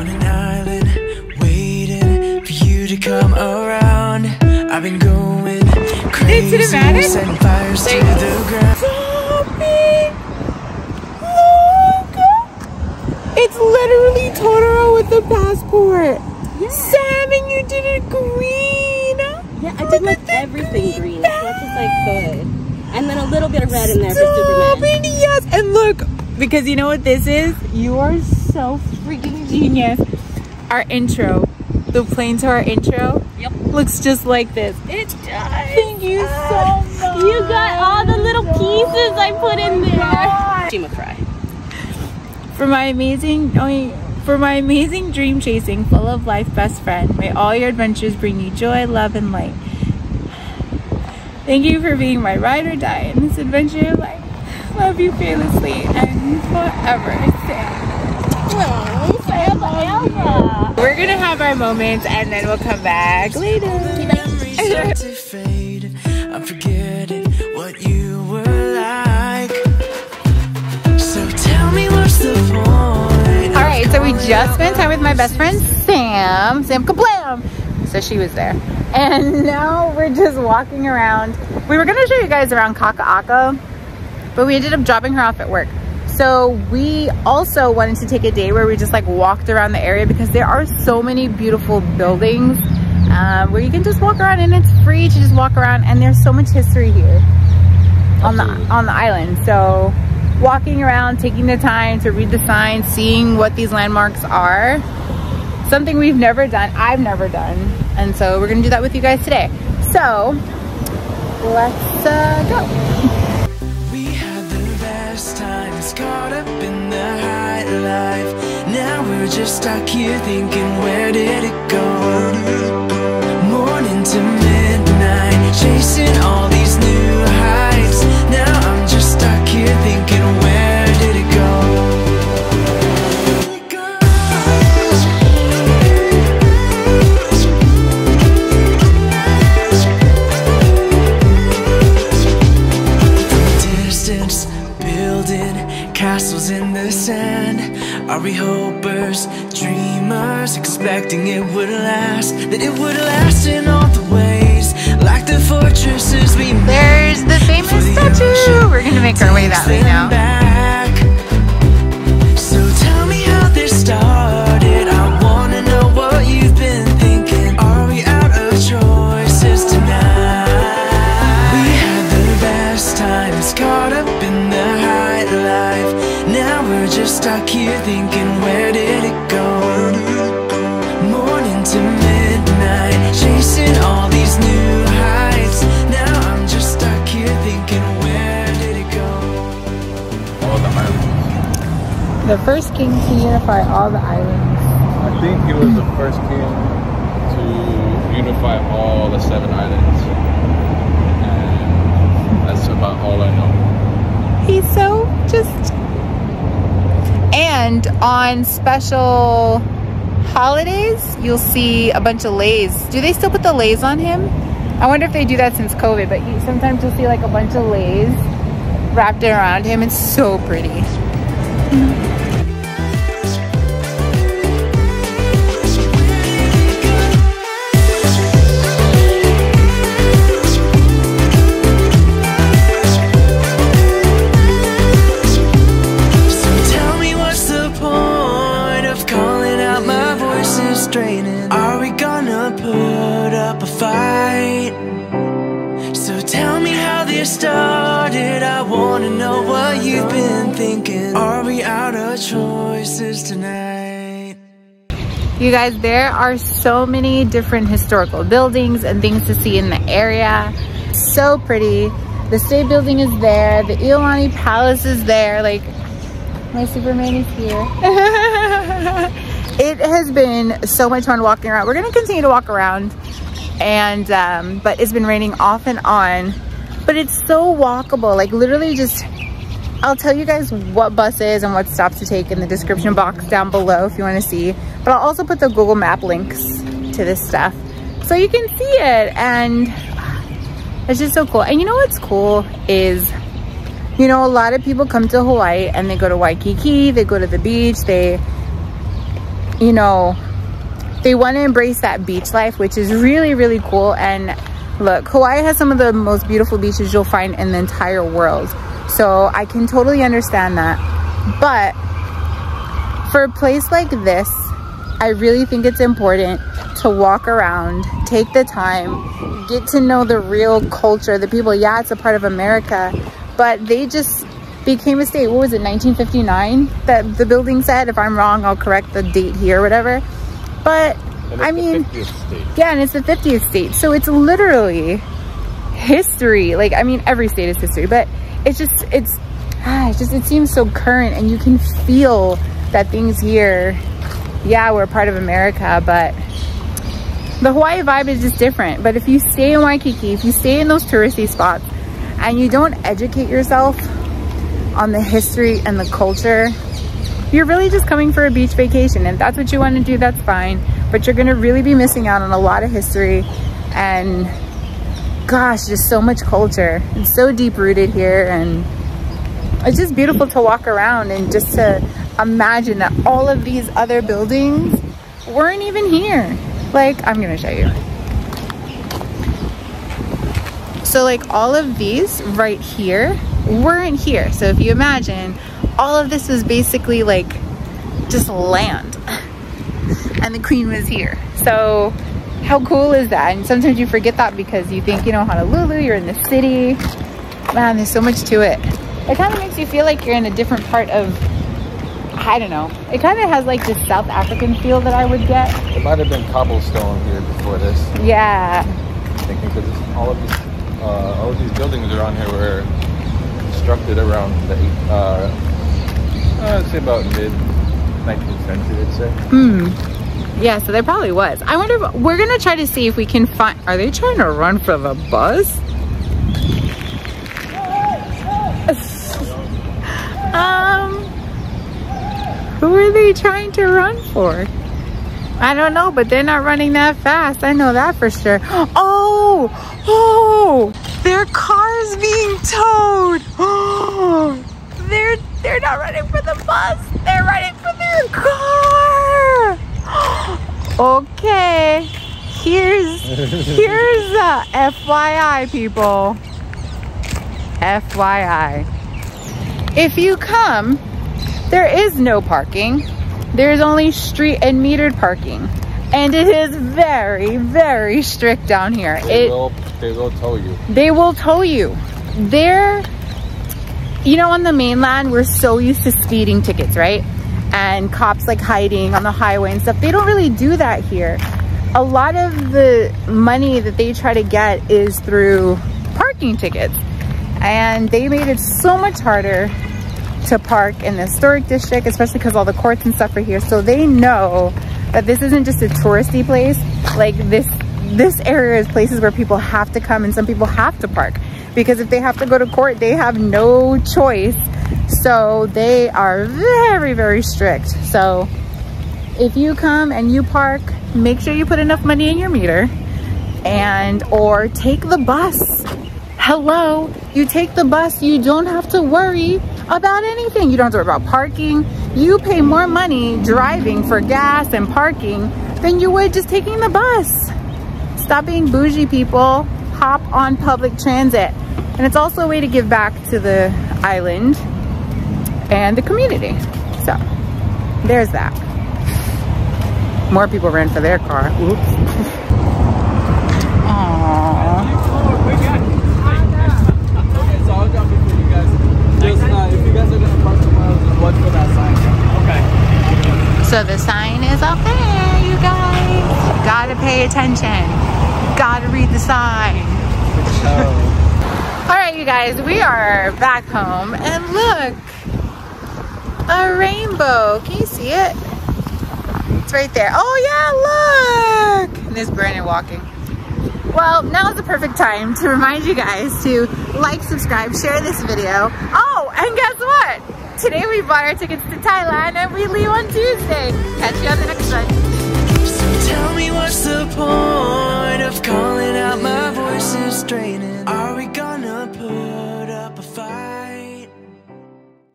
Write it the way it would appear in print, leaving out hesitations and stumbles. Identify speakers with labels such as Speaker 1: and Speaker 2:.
Speaker 1: on an island, waiting for you to come around. I've been going crazy, setting fires to the ground.
Speaker 2: It's literally Totoro with the passport.
Speaker 3: Yeah.
Speaker 2: Salmon, you did it green.
Speaker 3: Yeah, I did like everything green. As much as I could. And then a little bit of red in there for Superman.
Speaker 2: Yes, and look, because you know what this is? You are so freaking genius. Our intro, the plane to our intro, looks just like this.
Speaker 3: It does.
Speaker 2: Thank you so much.
Speaker 3: You got all the little pieces I put in there. Shima cry.
Speaker 2: For my amazing dream chasing, full of life best friend, may all your adventures bring you joy, love, and light. Thank you for being my ride or die in this adventure of life. Love you fearlessly and forever, Sam.
Speaker 3: Oh, forever.
Speaker 2: We're gonna have our moments and then we'll come back later.
Speaker 1: I'm forgetting what you were like. So tell me what's the point.
Speaker 2: Alright, so we just spent time with my best friend Sam Kablam. So she was there. And now we're just walking around. We were gonna show you guys around Kaka'ako, but we ended up dropping her off at work. So we also wanted to take a day where we just like walked around the area because there are so many beautiful buildings where you can just walk around and it's free to just walk around, and there's so much history here on the island. So walking around, taking the time to read the signs, seeing what these landmarks are, something we've never done, I've never done, and so we're gonna do that with you guys today. So let's go.
Speaker 1: We had the best times, caught up in the high life. Now we're just stuck here thinking, where did it go? Morning to midnight, chasing all these new heights. Now I'm just stuck here thinking, where did it go? Distance, building castles in the sand. Are we hopers, dreamers, expecting it would last? That it would last in all the ways, like the fortresses we made.
Speaker 2: There's the famous statue. We're gonna make our way that way now.
Speaker 1: Back. So tell me how this started. I wanna know what you've been thinking. Are we out of choices tonight? We had the best times, caught up in the high life. Now we're just stuck here thinking, where did it go? Morning to midnight, chasing all these new heights. Now I'm just stuck here thinking, where did it go?
Speaker 4: All the islands.
Speaker 2: The first king to unify all the islands.
Speaker 4: I think he was the first king to unify all the 7 islands. And that's about all I know.
Speaker 2: He's so just... And on special holidays, you'll see a bunch of leis. Do they still put the leis on him? I wonder if they do that since COVID, but sometimes you'll see like a bunch of leis wrapped around him. It's so pretty.
Speaker 1: Are we gonna put up a fight? So tell me how this started. I wanna know what you've been thinking. Are we out of choices tonight?
Speaker 2: You guys, there are so many different historical buildings and things to see in the area. So pretty. The state building is there. The Iolani Palace is there. Like, my Superman is here. It has been so much fun walking around. We're gonna continue to walk around, and but it's been raining off and on, but it's so walkable. Like literally just, I'll tell you guys what bus is and what stops to take in the description box down below if you want to see, but I'll also put the Google Map links to this stuff so you can see it. And it's just so cool. And you know what's cool is, you know, a lot of people come to Hawaii and they go to Waikiki, they go to the beach, they you know, they want to embrace that beach life, which is really, really cool. And look, Hawaii has some of the most beautiful beaches you'll find in the entire world. So I can totally understand that. But for a place like this, I really think it's important to walk around, take the time, get to know the real culture, the people. Yeah, it's a part of America, but they just became a state. What was it, 1959 that the building said? If I'm wrong, I'll correct the date here or whatever. But I mean, yeah, and it's the 50th state. So it's literally history. Like, I mean, every state is history, but it's just, it seems so current, and you can feel that things here, yeah, we're part of America, but the Hawaii vibe is just different. But if you stay in Waikiki, if you stay in those touristy spots and you don't educate yourself on the history and the culture, you're really just coming for a beach vacation. And if that's what you want to do, that's fine, but you're gonna really be missing out on a lot of history and, gosh, just so much culture. It's so deep rooted here, and it's just beautiful to walk around and just to imagine that all of these other buildings weren't even here. Like, I'm gonna show you. So like all of these right here weren't here. So if you imagine, all of this was basically like just land and the Queen was here. So how cool is that? And sometimes you forget that because you think, you know, Honolulu, you're in the city. Man, there's so much to it. It kind of makes you feel like you're in a different part of, I don't know. It kind of has like this South African feel that I would get.
Speaker 4: It might have been cobblestone here before this.
Speaker 2: Yeah.
Speaker 4: I'm thinking because all of these buildings around here were constructed around the I'd say about mid 19th century, I'd say.
Speaker 2: Yeah, so there probably was. I wonder if we're gonna try to see if we can find. Are they trying to run for the bus? Who are they trying to run for? I don't know, but they're not running that fast. I know that for sure. Oh, their car's being towed. Oh, they're not running for the bus. They're running for their car. Okay, here's FYI, people. FYI. If you come, there is no parking. There's only street and metered parking. And it is very, very strict down here.
Speaker 4: They will tow you.
Speaker 2: They will tow you. They're, you know, on the mainland, we're so used to speeding tickets, right? And cops like hiding on the highway and stuff. They don't really do that here. A lot of the money that they try to get is through parking tickets. And they made it so much harder to park in the historic district, especially because all the courts and stuff are here. So they know that this isn't just a touristy place. Like this area is places where people have to come, and some people have to park, because if they have to go to court, they have no choice. So they are very, very strict. So if you come and you park, make sure you put enough money in your meter, or take the bus. Hello, you take the bus, you don't have to worry about anything. You don't have to worry about parking. You pay more money driving for gas and parking than you would just taking the bus. Stop being bougie, people. Hop on public transit. And it's also a way to give back to the island and the community. So there's that. More people ran for their car. Oops. Aww.
Speaker 5: If you guys are gonna park tomorrow, just watch for that sign. Okay.
Speaker 2: So the sign is up there, you guys. Gotta pay attention. Gotta read the sign. All right, you guys, we are back home, and look, a rainbow. Can you see it? It's right there. Oh yeah, look. And there's Brandon walking. Well, now is the perfect time to remind you guys to like, subscribe, share this video. Oh, and guess what? Today we bought our tickets to Thailand and we leave on Tuesday. Catch you on the next one.
Speaker 1: So tell me, what's the point of calling out? My voice is straining. Are we gonna put